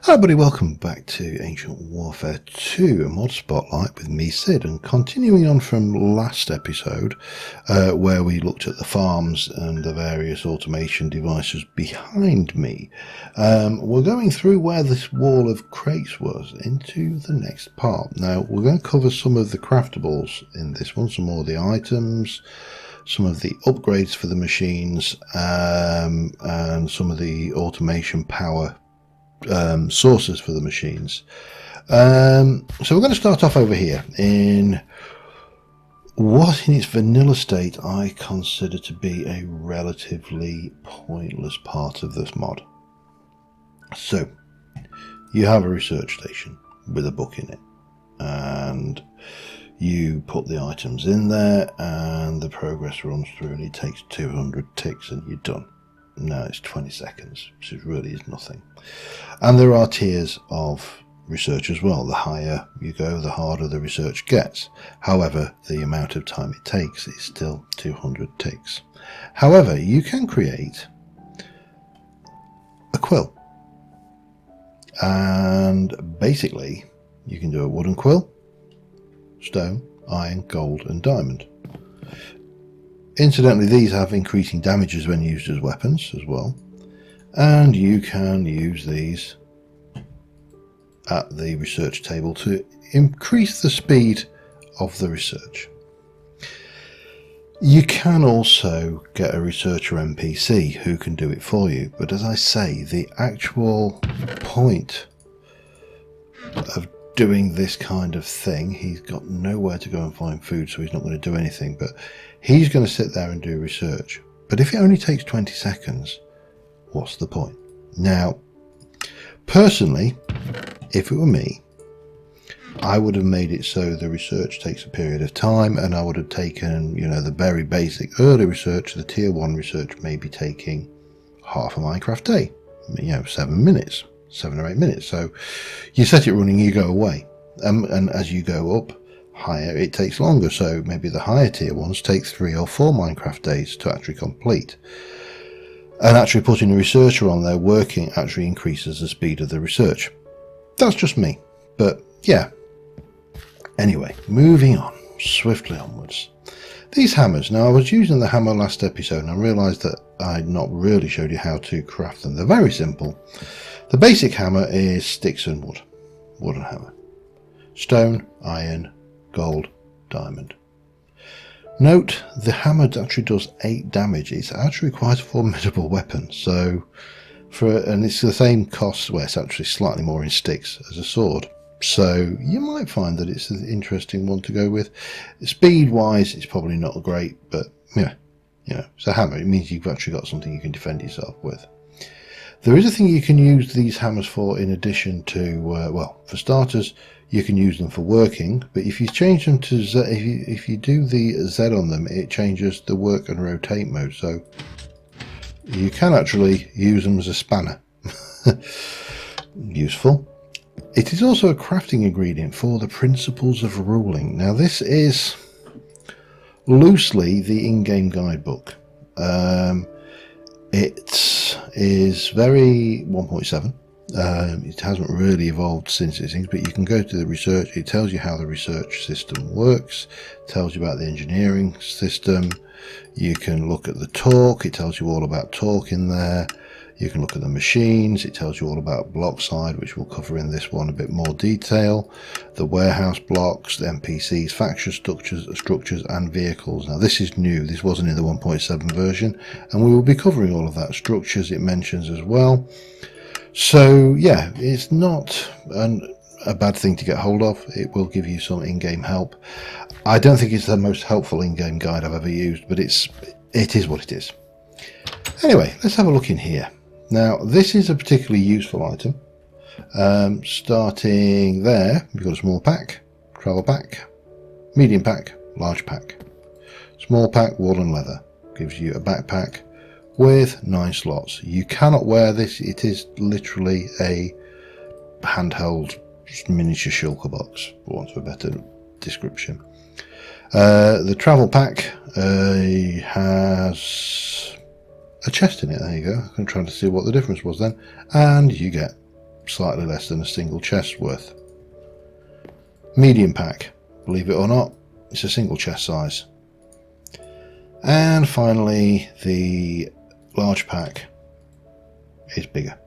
Hi everybody, welcome back to Ancient Warfare 2, a mod spotlight with me, Sid, and continuing on from last episode where we looked at the farms and the various automation devices behind me. We're going through where this wall of crates was into the next part. Now we're going to cover some of the craftables in this one, some more of the items, some of the upgrades for the machines, and some of the automation power sources for the machines. So we're going to start off over here in what in its vanilla state I consider to be a relatively pointless part of this mod. So you have a research station with a book in it, and you put the items in there and the progress runs through and it takes 200 ticks and you're done. Now it's 20 seconds, so it really is nothing. And there are tiers of research as well. The higher you go, the harder the research gets. However, the amount of time it takes is still 200 ticks. However, you can create a quill. And basically, you can do a wooden quill, stone, iron, gold and diamond. Incidentally, these have increasing damages when used as weapons as well, and you can use these at the research table to increase the speed of the research. You can also get a researcher NPC who can do it for you, but as I say, the actual point of doing this kind of thing, he's got nowhere to go and find food, so he's not going to do anything, but he's going to sit there and do research. But if it only takes 20 seconds, what's the point? Now, personally, if it were me, I would have made it so the research takes a period of time, and I would have taken, the very basic early research, the tier 1 research, maybe taking half a Minecraft day, 7 minutes. 7 or 8 minutes. So you set it running, you go away, and as you go up higher it takes longer, so maybe the higher tier ones take 3 or 4 Minecraft days to actually complete. And actually putting a researcher on there working actually increases the speed of the research. That's just me, but yeah. Anyway, moving on swiftly onwards. These hammers. Now I was using the hammer last episode and I realized that I'd not really showed you how to craft them. They're very simple. The basic hammer is sticks and wood, wooden hammer. Stone, iron, gold, diamond. Note the hammer actually does 8 damage. It's actually quite a formidable weapon. So, and it's the same cost, where it's actually slightly more in sticks as a sword. So you might find that it's an interesting one to go with. Speed wise, it's probably not great, but it's a hammer. It means you've actually got something you can defend yourself with. There is a thing you can use these hammers for in addition to, for starters, you can use them for working, but if you change them to Z, if you do the Z on them, it changes the work and rotate mode, so you can actually use them as a spanner. Useful. It is also a crafting ingredient for the principles of ruling. Now this is loosely the in-game guidebook. It is very 1.7. It hasn't really evolved since its things, but you can go to the research. It tells you how the research system works, tells you about the engineering system. You can look at the torque. It tells you all about torque in there. You can look at the machines. It tells you all about block side, which we'll cover in this one a bit more detail. The warehouse blocks, the NPCs, faction structures and vehicles. Now this is new. This wasn't in the 1.7 version, and we will be covering all of that. Structures it mentions as well. So yeah, it's not a bad thing to get hold of. It will give you some in-game help. I don't think it's the most helpful in-game guide I've ever used, but it is what it is. Anyway, let's have a look in here. Now this is a particularly useful item. Starting there, we've got a small pack, travel pack, medium pack, large pack. Small pack, wool and leather, gives you a backpack with 9 slots. You cannot wear this. It is literally a handheld miniature shulker box, for want of a better description. The travel pack has a chest in it. There you go. I'm trying to see what the difference was then, and you get slightly less than a single chest worth. Medium pack, believe it or not, it's a single chest size. And finally, the large pack is bigger.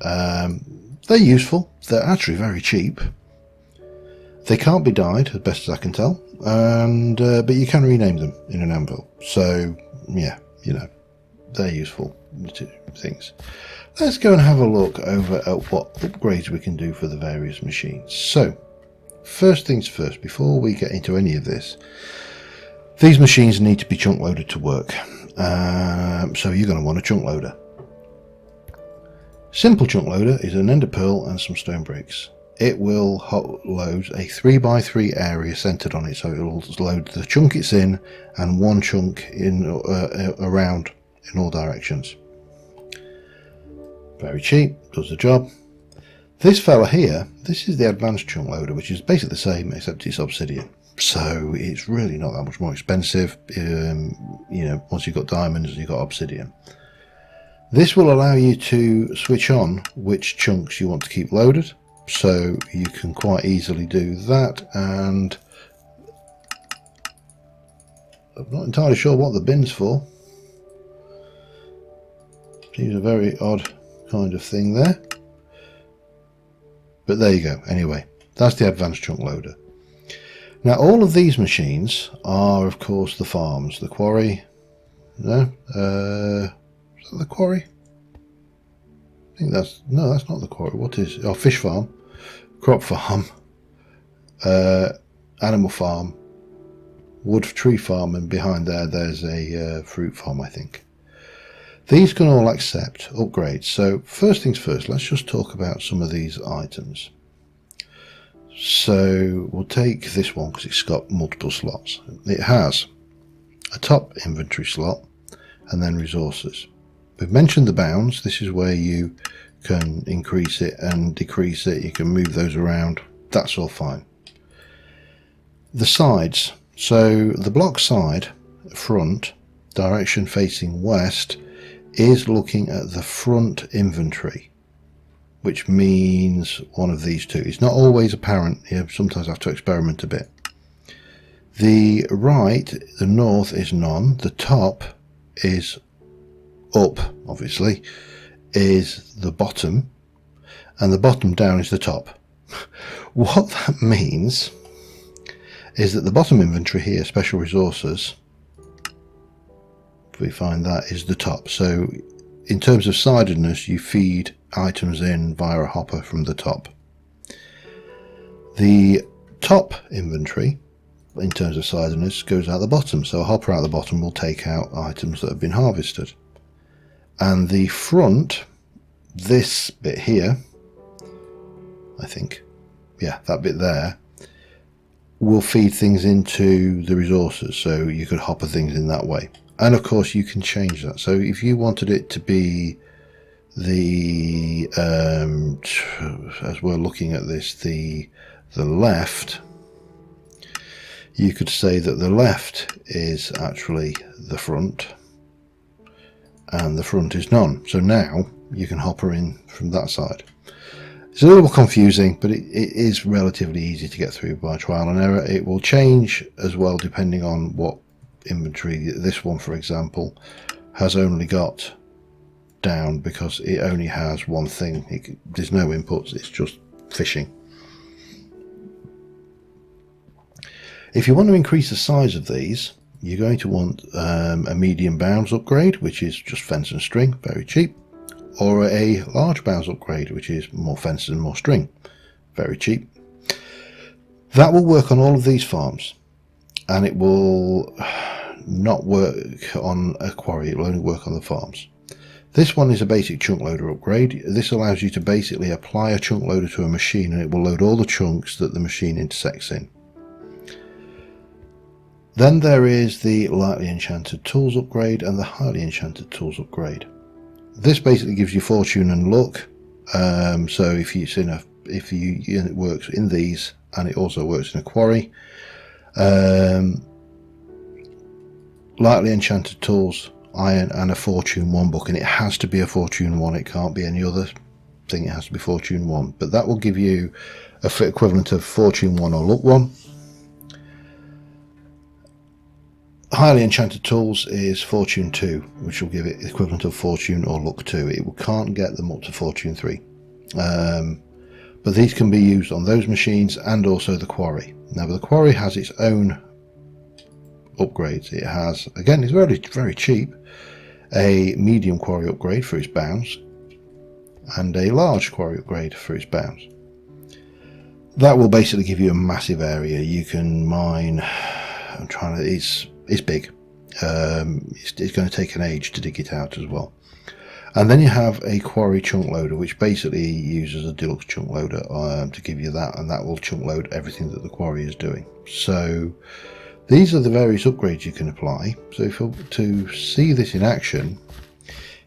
They're useful. They're actually very cheap. They can't be dyed, as best as I can tell, and but you can rename them in an anvil. So yeah, you know, they're useful things. Let's go and have a look over at what upgrades we can do for the various machines. So first things first, before we get into any of this, these machines need to be chunk loaded to work. So you're going to want a chunk loader. Simple chunk loader is an ender pearl and some stone bricks. It will load a 3x3 area centered on it, so it will load the chunk it's in and one chunk in around in all directions. Very cheap, does the job. This fella here, this is the advanced chunk loader, which is basically the same except it's obsidian. So it's really not that much more expensive. You know, once you've got diamonds, you've got obsidian. This will allow you to switch on which chunks you want to keep loaded, so you can quite easily do that. And I'm not entirely sure what the bin's for. Seems a very odd kind of thing there, but there you go. Anyway, that's the advanced chunk loader. Now all of these machines are of course the farms, the quarry. No, is that the quarry? I think that's not the quarry. What is? Oh, fish farm, crop farm, animal farm, wood tree farm, and behind there's a fruit farm, I think. These can all accept upgrades. So first things first, let's just talk about some of these items. So we'll take this one because it's got multiple slots. It has a top inventory slot and then resources. We've mentioned the bounds. This is where you can increase it and decrease it. You can move those around. That's all fine. The sides. So the block side, front, direction facing west, is looking at the front inventory, which means one of these two. It's not always apparent. You sometimes have to experiment a bit. The right, the north, is none. The top is up, obviously, is the bottom, and the bottom down is the top. What that means is that the bottom inventory here, special resources, if we find that, is the top. So in terms of sidedness, you feed items in via a hopper from the top. The top inventory, in terms of sidedness, goes out the bottom. So a hopper out the bottom will take out items that have been harvested. And the front, this bit here, I think, yeah, that bit there, will feed things into the resources. So you could hopper things in that way. And of course you can change that. So if you wanted it to be the, as we're looking at this, the left, you could say that the left is actually the front and the front is none. So now you can hopper in from that side. It's a little confusing, but it is relatively easy to get through by trial and error. It will change as well depending on what inventory. This one, for example, has only got down because it only has one thing. There's no inputs, it's just fishing. If you want to increase the size of these, you're going to want a medium bounds upgrade, which is just fence and string, very cheap, or a large bounds upgrade, which is more fence and more string, very cheap. That will work on all of these farms, and it will not work on a quarry. It will only work on the farms. This one is a basic chunk loader upgrade. This allows you to basically apply a chunk loader to a machine and it will load all the chunks that the machine intersects in. Then there is the lightly enchanted tools upgrade and the highly enchanted tools upgrade. This basically gives you fortune and luck. So if it works in these, and it also works in a quarry. Lightly enchanted tools, iron, and a fortune 1 book, and it has to be a fortune 1. It can't be any other thing it has to be Fortune 1, but that will give you a fit equivalent of Fortune 1 or Luck 1. Highly Enchanted Tools is Fortune 2, which will give it equivalent of Fortune or Luck 2. It can't get them up to Fortune 3. But these can be used on those machines and also the Quarry. Now the Quarry has its own upgrades. It has, again, it's very, very cheap, a medium Quarry upgrade for its bounds and a large Quarry upgrade for its bounds. That will basically give you a massive area. You can mine, it's big. It's going to take an age to dig it out as well. And then you have a Quarry chunk loader, which basically uses a deluxe chunk loader to give you that, and that will chunk load everything that the Quarry is doing. So these are the various upgrades you can apply. So if you to see this in action,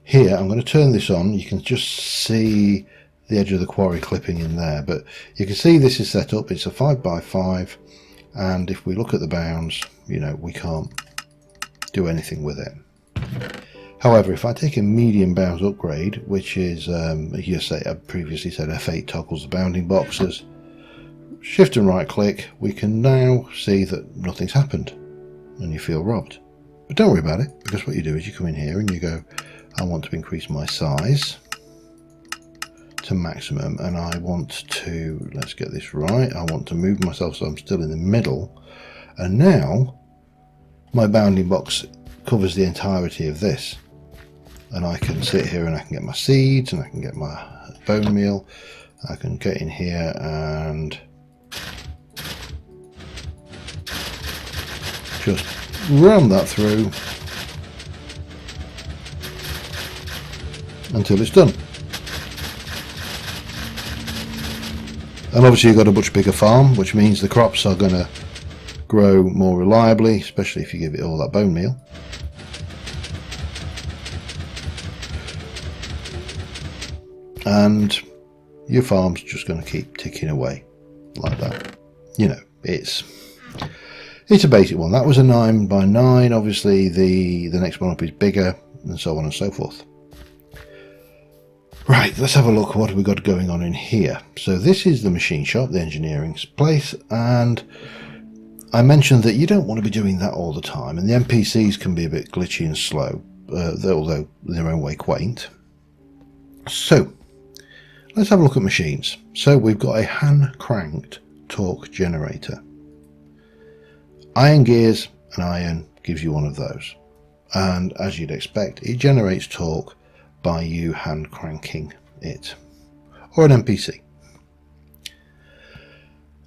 here I'm going to turn this on. You can just see the edge of the Quarry clipping in there, but you can see this is set up. It's a 5x5, and if we look at the bounds, you know, we can't do anything with it. However, if I take a medium bounds upgrade, which is, I previously said F8 toggles the bounding boxes, shift and right click, we can now see that nothing's happened, and you feel robbed. But don't worry about it, because what you do is you come in here and you go, I want to increase my size to maximum, and I want to, let's get this right, I want to move myself so I'm still in the middle, and now my bounding box covers the entirety of this. And I can sit here and I can get my seeds and I can get my bone meal. I can get in here and just run that through until it's done. And obviously you've got a much bigger farm, which means the crops are going to grow more reliably, especially if you give it all that bone meal. And your farm's just going to keep ticking away like that. You know, it's a basic one. That was a 9x9. Obviously the next one up is bigger, and so on and so forth. Right, let's have a look. What have we got going on in here? So this is the machine shop, the engineering place, and I mentioned that you don't want to be doing that all the time, and the NPCs can be a bit glitchy and slow, although in their own way quaint. So let's have a look at machines. So we've got a hand-cranked torque generator. Iron gears and iron gives you one of those. And as you'd expect, it generates torque by you hand cranking it, or an NPC.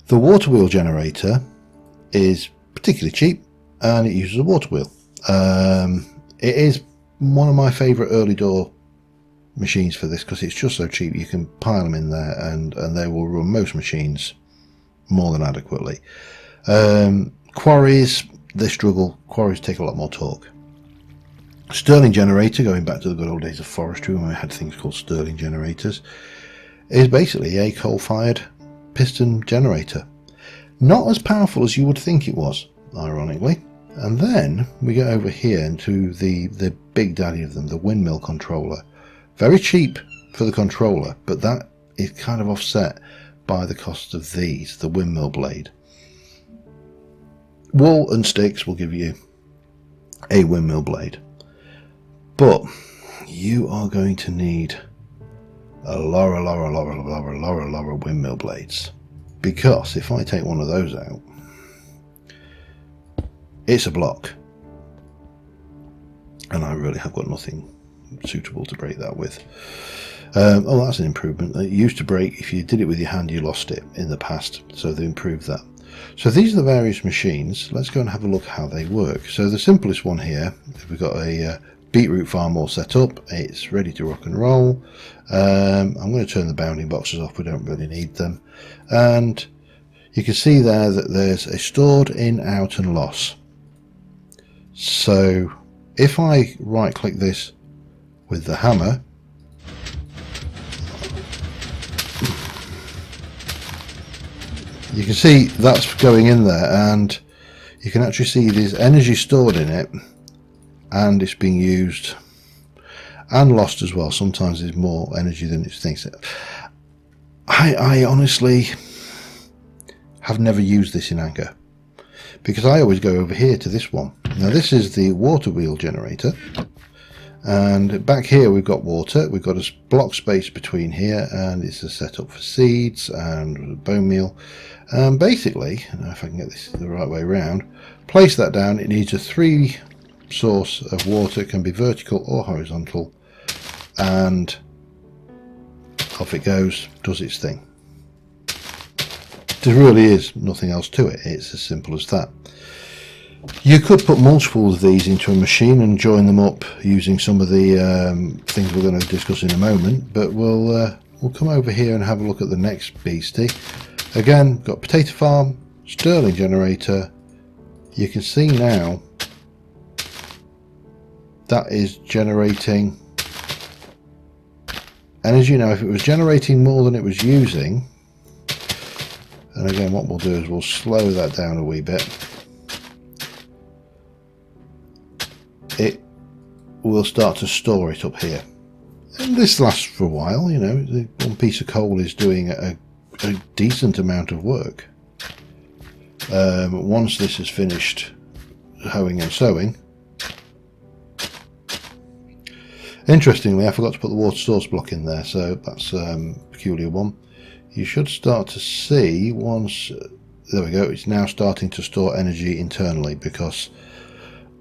The Waterwheel Generator is particularly cheap, and it uses a water wheel. It is one of my favourite early door machines for this because it's just so cheap. You can pile them in there and they will run most machines more than adequately. Quarries, they struggle. Quarries take a lot more torque. Stirling Generator, going back to the good old days of forestry when we had things called Stirling Generators, is basically a coal-fired piston generator. Not as powerful as you would think it was, ironically. And then we get over here into the big daddy of them, the windmill controller. Very cheap for the controller, but that is kind of offset by the cost of these, the windmill blade. Wool and sticks will give you a windmill blade. But you are going to need a lot of windmill blades, because if I take one of those out, it's a block, and I really have got nothing suitable to break that with. Oh, that's an improvement. It used to break if you did it with your hand, you lost it in the past, so they improved that. So these are the various machines. Let's go and have a look how they work. So the simplest one here, we've got a beetroot farm all set up. It's ready to rock and roll. I'm going to turn the bounding boxes off. We don't really need them. And you can see there that there's a stored in, out and loss. So if I right click this with the hammer, you can see that's going in there, and you can actually see there's energy stored in it and it's being used. and lost as well. Sometimes there's more energy than it thinks. I honestly have never used this in anger, because I always go over here to this one. Now this is the Waterwheel Generator, and back here we've got water, we've got a block space between here, and it's a setup for seeds and bone meal. Basically, if I can get this the right way around, place that down. It needs a 3 source of water. It can be vertical or horizontal, and off it goes, does its thing. There really is nothing else to it. It's as simple as that. You could put multiple of these into a machine and join them up using some of the things we're going to discuss in a moment, but we'll come over here and have a look at the next beastie. Again, got potato farm, Stirling Generator. You can see now that is generating energy. Now if it was generating more than it was using, and again what we'll do is we'll slow that down a wee bit, it will start to store it up here, and this lasts for a while. You know, the one piece of coal is doing a decent amount of work. Once this is finished hoeing and sowing, interestingly I forgot to put the water source block in there, so that's a peculiar one. You should start to see once, there we go, it's now starting to store energy internally because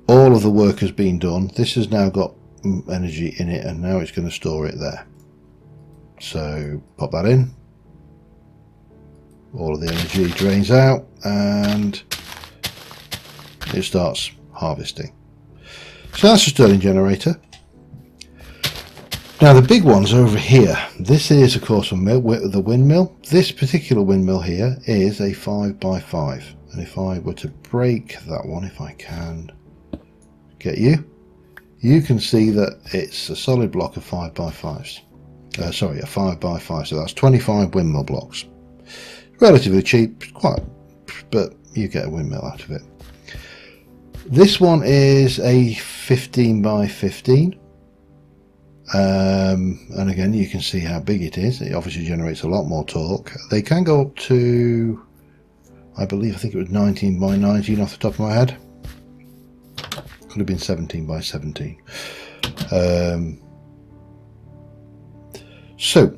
all of the work has been done. This has now got energy in it, and now it's going to store it there. So pop that in, all of the energy drains out and it starts harvesting. So that's a Stirling Generator. Now the big one's over here. This is of course the windmill. This particular windmill here is a 5x5, and if I were to break that one, if I can get you, you can see that it's a solid block of 5x5s. Sorry, a 5x5, so that's 25 windmill blocks. Relatively cheap, quite, but you get a windmill out of it. This one is a 15x15. And again you can see how big it is. It obviously generates a lot more torque. They can go up to, I think it was 19x19 off the top of my head. Could have been 17x17. So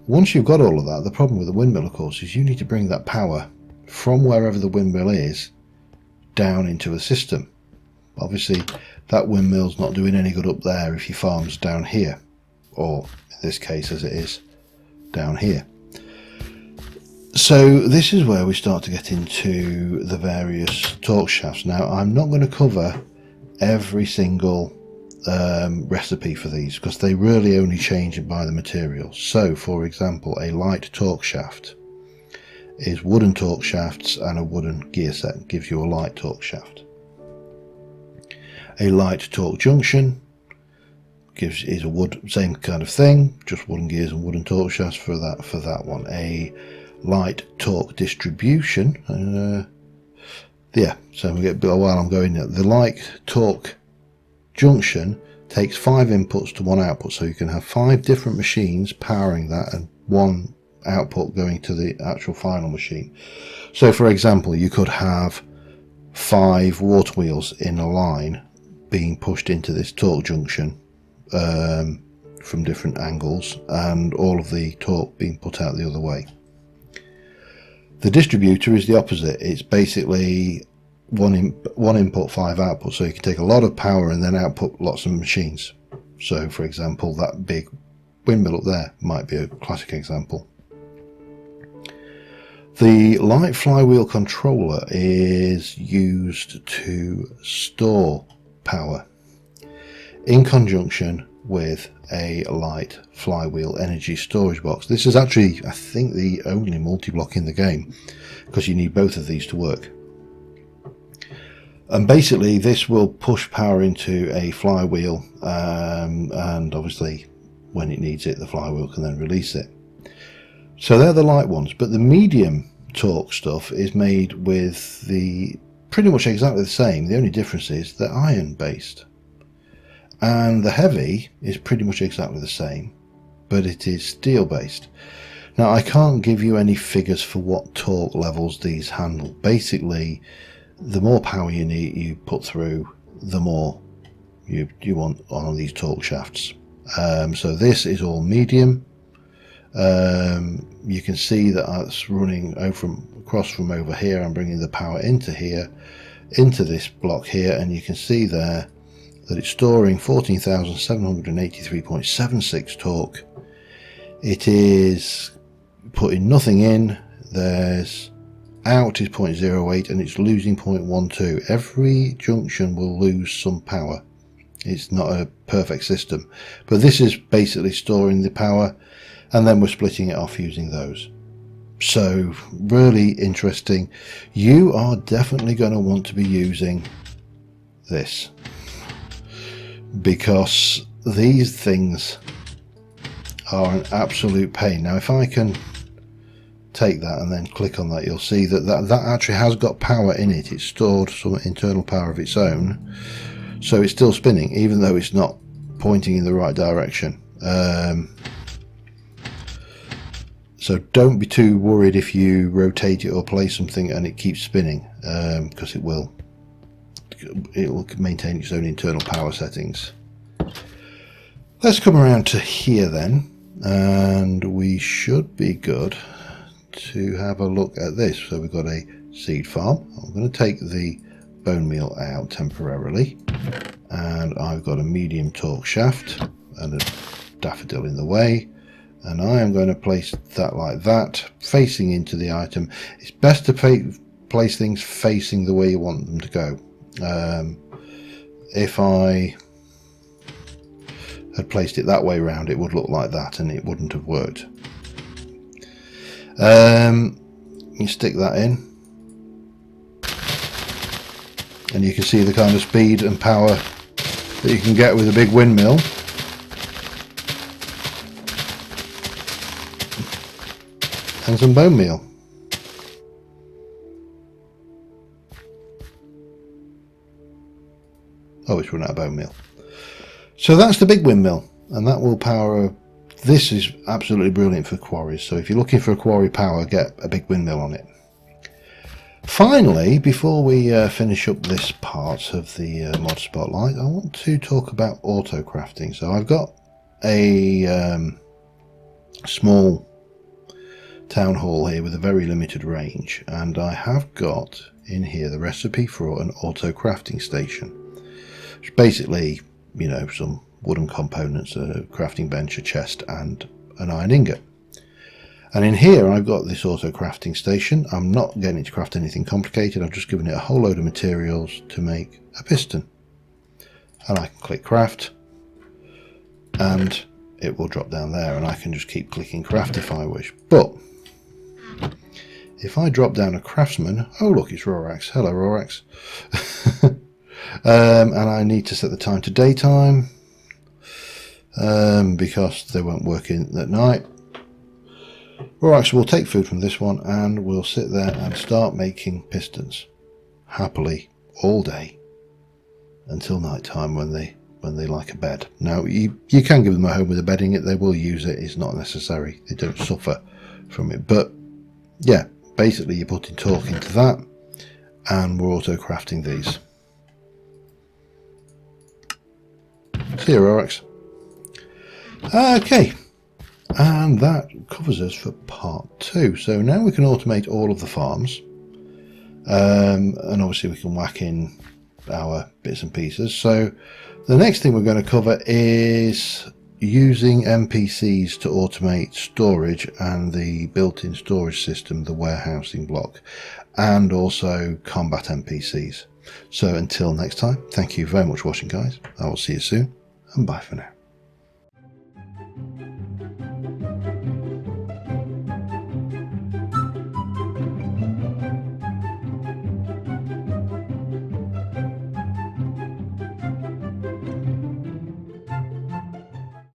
once you've got all of that, the problem with the windmill of course is you need to bring that power from wherever the windmill is down into the system. Obviously that windmill's not doing any good up there if your farm's down here, or in this case as it is down here. So this is where we start to get into the various torque shafts. Now I'm not going to cover every single recipe for these because they really only change it by the materials. So for example, a light torque shaft is wooden torque shafts and a wooden gear set gives you a light torque shaft. A light torque junction is a wood, same kind of thing, just wooden gears and wooden torque shafts for that one. A light torque distribution, yeah, so we get while I'm going there, the light torque junction takes 5 inputs to 1 output, so you can have 5 different machines powering that and 1 output going to the actual final machine. So for example, you could have 5 water wheels in a line being pushed into this torque junction from different angles, and all of the torque being put out the other way. The distributor is the opposite. It's basically one input, 5 outputs, so you can take a lot of power and then output lots of machines. So for example, that big windmill up there might be a classic example. The light flywheel controller is used to store power in conjunction with a light flywheel energy storage box. This is actually, I think, the only multi-block in the game because you need both of these to work. And basically this will push power into a flywheel, and obviously when it needs it the flywheel can then release it. So they're the light ones, but the medium torque stuff is made with the pretty much exactly the same. The only difference is they're iron based, and the heavy is pretty much exactly the same, but it is steel based. Now I can't give you any figures for what torque levels these handle. Basically, the more power you put through, the more you want on these torque shafts. So this is all medium. You can see that it's running across from over here. I'm bringing the power into here, into this block here, and you can see there that it's storing 14,783.76 torque. It is putting nothing in. There's out is 0.08 and it's losing 0.12. Every junction will lose some power. It's not a perfect system, but this is basically storing the power, and then we're splitting it off using those. So really interesting. You are definitely going to want to be using this, because these things are an absolute pain. Now if I can take that and then click on that, you'll see that actually has got power in it. It's stored some internal power of its own, so it's still spinning even though it's not pointing in the right direction. So don't be too worried if you rotate it or play something and it keeps spinning, because it will maintain its own internal power settings. Let's come around to here then, and we should be good to have a look at this. So we've got a seed farm. I'm going to take the bone meal out temporarily, and I've got a medium torque shaft and a daffodil in the way, and I am going to place that like that, facing into the item. It's best to place things facing the way you want them to go. If I had placed it that way around, it would look like that and it wouldn't have worked. You stick that in, and you can see the kind of speed and power that you can get with a big windmill. And some bone meal. Oh, it's run out of bone meal. So that's the big windmill, and that will power. This is absolutely brilliant for quarries, so if you're looking for a quarry power, get a big windmill on it. Finally, before we finish up this part of the mod spotlight, I want to talk about auto crafting. So I've got a small town hall here with a very limited range, and I have got in here the recipe for an auto crafting station, which basically, you know, some wooden components, a crafting bench, a chest and an iron ingot. And in here I've got this auto crafting station. I'm not getting it to craft anything complicated. I've just given it a whole load of materials to make a piston, and I can click craft and it will drop down there, and I can just keep clicking craft if I wish. But if I drop down a craftsman, oh look, it's Rorax. Hello Rorax. And I need to set the time to daytime, because they won't work in at night. Rorax will take food from this one and we'll sit there and start making pistons happily all day until night time, when they like a bed. Now you can give them a home with a bed in it. They will use it. It's not necessary. They don't suffer from it. But yeah, basically you're putting torque into that, and we're auto crafting these. See you, Rorax. Okay, and that covers us for part 2. So now we can automate all of the farms, and obviously we can whack in our bits and pieces. So the next thing we're going to cover is using NPCs to automate storage and the built-in storage system, the warehousing block, and also combat NPCs. So until next time, thank you very much for watching, guys. I will see you soon, and bye for now.